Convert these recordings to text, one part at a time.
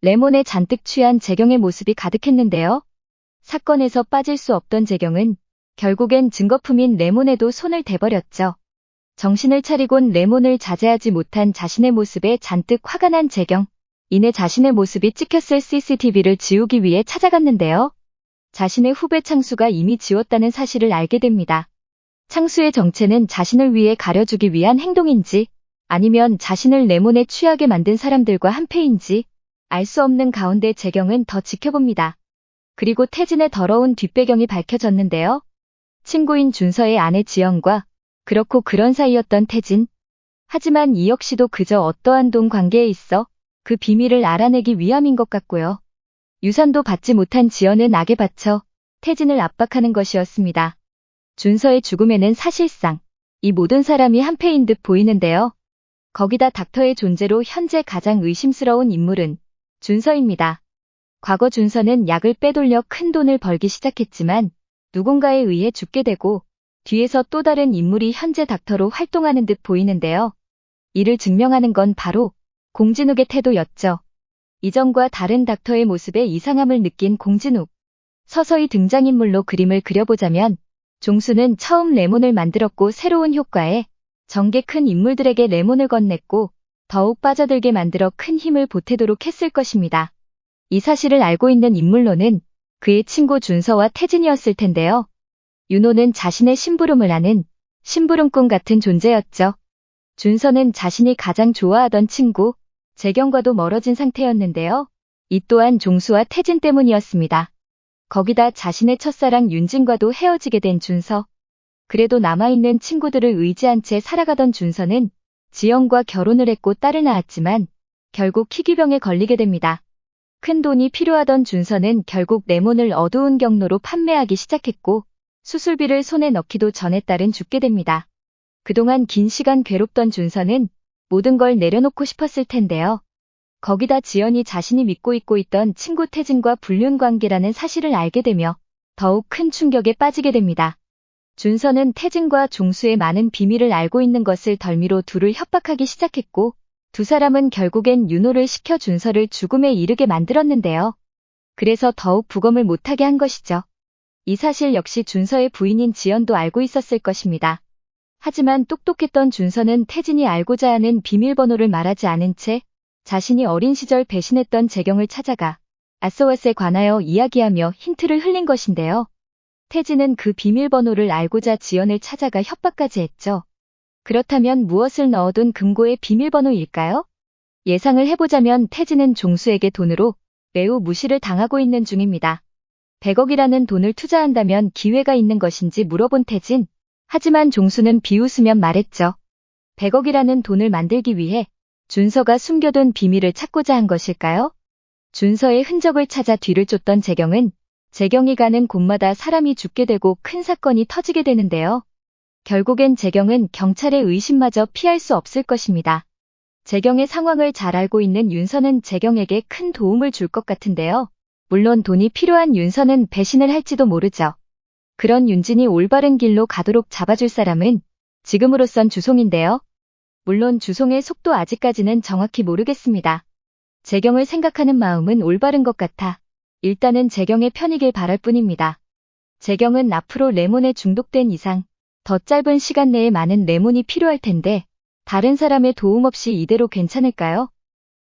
레몬에 잔뜩 취한 재경의 모습이 가득했는데요. 사건에서 빠질 수 없던 재경은 결국엔 증거품인 레몬에도 손을 대버렸죠. 정신을 차리곤 레몬을 자제하지 못한 자신의 모습에 잔뜩 화가 난 재경. 이내 자신의 모습이 찍혔을 CCTV를 지우기 위해 찾아갔는데요. 자신의 후배 창수가 이미 지웠다는 사실을 알게 됩니다. 창수의 정체는 자신을 위해 가려주기 위한 행동인지 아니면 자신을 레몬에 취하게 만든 사람들과 한패인지 알 수 없는 가운데 재경은 더 지켜봅니다. 그리고 태진의 더러운 뒷배경이 밝혀졌는데요. 친구인 준서의 아내 지연과 그렇고 그런 사이였던 태진. 하지만 이 역시도 그저 어떠한 돈 관계에 있어 그 비밀을 알아내기 위함인 것 같고요. 유산도 받지 못한 지연은 악에 바쳐 태진을 압박하는 것이었습니다. 준서의 죽음에는 사실상 이 모든 사람이 한패인 듯 보이는데요. 거기다 닥터의 존재로 현재 가장 의심스러운 인물은 준서입니다. 과거 준서는 약을 빼돌려 큰 돈을 벌기 시작했지만 누군가에 의해 죽게 되고 뒤에서 또 다른 인물이 현재 닥터로 활동하는 듯 보이는데요. 이를 증명하는 건 바로 공진욱의 태도였죠. 이전과 다른 닥터의 모습에 이상함을 느낀 공진욱. 서서히 등장인물로 그림을 그려보자면 종수는 처음 레몬을 만들었고 새로운 효과에 전개 큰 인물들에게 레몬을 건넸고 더욱 빠져들게 만들어 큰 힘을 보태도록 했을 것입니다. 이 사실을 알고 있는 인물로는 그의 친구 준서와 태진이었을 텐데요. 윤호는 자신의 심부름을 하는 심부름꾼 같은 존재였죠. 준서는 자신이 가장 좋아하던 친구 재경과도 멀어진 상태였는데요. 이 또한 종수와 태진 때문이었습니다. 거기다 자신의 첫사랑 윤진과도 헤어지게 된 준서. 그래도 남아있는 친구들을 의지한 채 살아가던 준서는 지영과 결혼을 했고 딸을 낳았지만 결국 희귀병에 걸리게 됩니다. 큰 돈이 필요하던 준서는 결국 레몬을 어두운 경로로 판매하기 시작했고 수술비를 손에 넣기도 전에 딸은 죽게 됩니다. 그동안 긴 시간 괴롭던 준서는 모든 걸 내려놓고 싶었을 텐데요. 거기다 지연이 자신이 믿고 있던 친구 태진과 불륜 관계라는 사실을 알게 되며 더욱 큰 충격에 빠지게 됩니다. 준서는 태진과 종수의 많은 비밀을 알고 있는 것을 덜미로 둘을 협박하기 시작했고 두 사람은 결국엔 윤호를 시켜 준서를 죽음에 이르게 만들었는데요. 그래서 더욱 부검을 못하게 한 것이죠. 이 사실 역시 준서의 부인인 지연도 알고 있었을 것입니다. 하지만 똑똑했던 준서는 태진이 알고자 하는 비밀번호를 말하지 않은 채 자신이 어린 시절 배신했던 재경을 찾아가 아서왓에 관하여 이야기하며 힌트를 흘린 것인데요. 태진은 그 비밀번호를 알고자 지연을 찾아가 협박까지 했죠. 그렇다면 무엇을 넣어둔 금고의 비밀번호일까요? 예상을 해보자면 태진은 종수에게 돈으로 매우 무시를 당하고 있는 중입니다. 100억이라는 돈을 투자한다면 기회가 있는 것인지 물어본 태진. 하지만 종수는 비웃으면 말했죠. 100억이라는 돈을 만들기 위해 준서가 숨겨둔 비밀을 찾고자 한 것일까요? 준서의 흔적을 찾아 뒤를 쫓던 재경은 재경이 가는 곳마다 사람이 죽게 되고 큰 사건이 터지게 되는데요. 결국엔 재경은 경찰의 의심마저 피할 수 없을 것입니다. 재경의 상황을 잘 알고 있는 윤서는 재경에게 큰 도움을 줄 것 같은데요. 물론 돈이 필요한 윤서는 배신을 할지도 모르죠. 그런 윤진이 올바른 길로 가도록 잡아줄 사람은 지금으로선 주송인데요. 물론 주송의 속도 아직까지는 정확히 모르겠습니다. 재경을 생각하는 마음은 올바른 것 같아 일단은 재경의 편이길 바랄 뿐입니다. 재경은 앞으로 레몬에 중독된 이상 더 짧은 시간 내에 많은 레몬이 필요할 텐데 다른 사람의 도움 없이 이대로 괜찮을까요?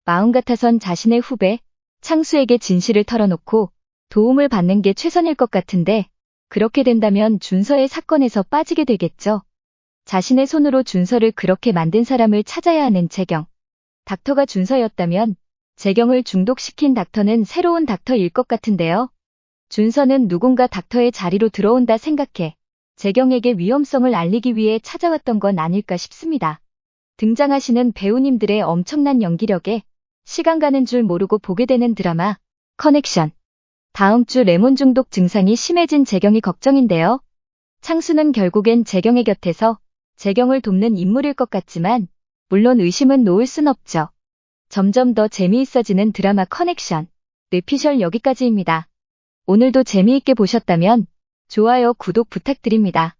마음 같아선 자신의 후배 창수에게 진실을 털어놓고 도움을 받는 게 최선일 것 같은데 그렇게 된다면 준서의 사건에서 빠지게 되겠죠. 자신의 손으로 준서를 그렇게 만든 사람을 찾아야 하는 재경. 닥터가 준서였다면 재경을 중독시킨 닥터는 새로운 닥터일 것 같은데요. 준서는 누군가 닥터의 자리로 들어온다 생각해 재경에게 위험성을 알리기 위해 찾아왔던 건 아닐까 싶습니다. 등장하시는 배우님들의 엄청난 연기력에 시간 가는 줄 모르고 보게 되는 드라마 커넥션. 다음 주 레몬 중독 증상이 심해진 재경이 걱정인데요. 창수는 결국엔 재경의 곁에서 재경을 돕는 인물일 것 같지만 물론 의심은 놓을 순 없죠. 점점 더 재미있어지는 드라마 커넥션. 뇌피셜 여기까지입니다. 오늘도 재미있게 보셨다면 좋아요, 구독 부탁드립니다.